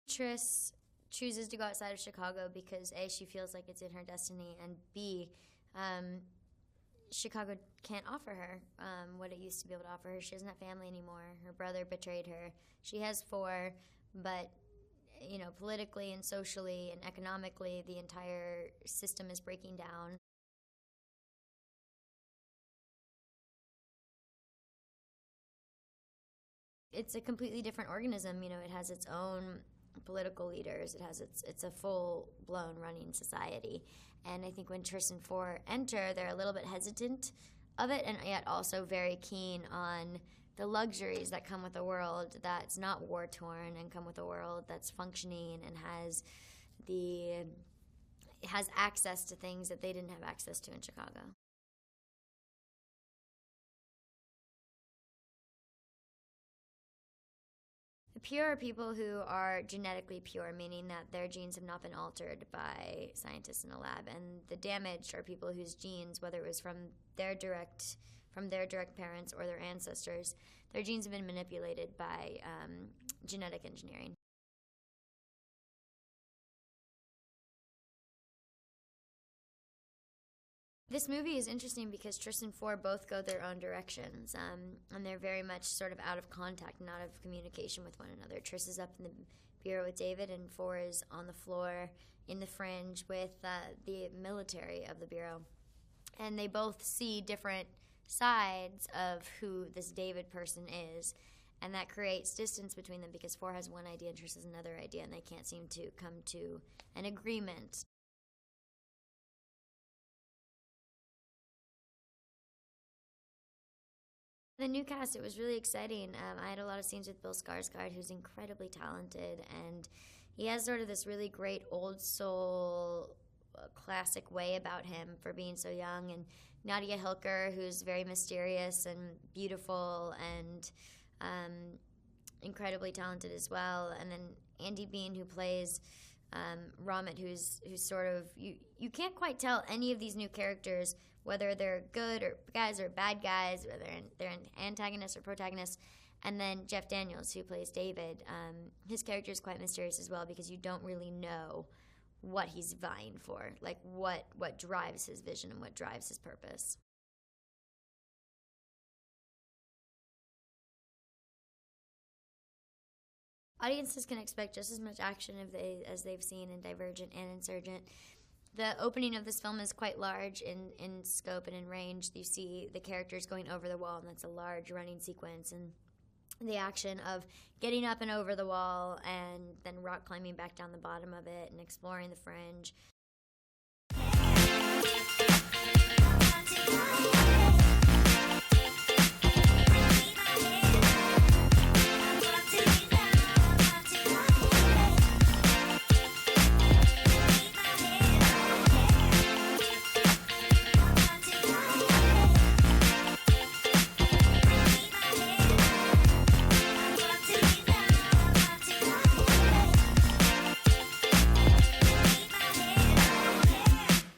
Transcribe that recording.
Triss chooses to go outside of Chicago because A, she feels like it's in her destiny, and B, Chicago can't offer her what it used to be able to offer her. She doesn't have family anymore. Her brother betrayed her. She has four, but politically and socially and economically, the entire system is breaking down. It's a completely different organism. It has its own political leaders. It's a full-blown running society. And I think when Triss and Four enter, they're a little bit hesitant of it, and yet also very keen on the luxuries that come with a world that's not war-torn, and come with a world that's functioning and has access to things that they didn't have access to in Chicago. The pure are people who are genetically pure, meaning that their genes have not been altered by scientists in a lab. And the damaged are people whose genes, whether it was from their direct parents or their ancestors, their genes have been manipulated by genetic engineering. This movie is interesting because Triss and Four both go their own directions, and they're very much sort of out of contact and out of communication with one another. Triss is up in the bureau with David, and Four is on the floor in the fringe with the military of the bureau. And they both see different sides of who this David person is, and that creates distance between them because Four has one idea and Triss has another idea, and they can't seem to come to an agreement. The new cast, it was really exciting. I had a lot of scenes with Bill Skarsgård, who's incredibly talented, and he has sort of this really great old soul, classic way about him for being so young. And Nadia Hilker, who's very mysterious and beautiful and incredibly talented as well. And then Andy Bean, who plays Ramit, who's sort of, you can't quite tell any of these new characters whether they're good or guys or bad guys, whether they're an antagonist or protagonist. And then Jeff Daniels, who plays David, his character is quite mysterious as well because you don't really know what he's vying for, like what drives his vision and what drives his purpose. Audiences can expect just as much action as they've seen in Divergent and Insurgent. The opening of this film is quite large in scope and in range. You see the characters going over the wall, and that's a large running sequence. And the action of getting up and over the wall and then rock climbing back down the bottom of it and exploring the fringe.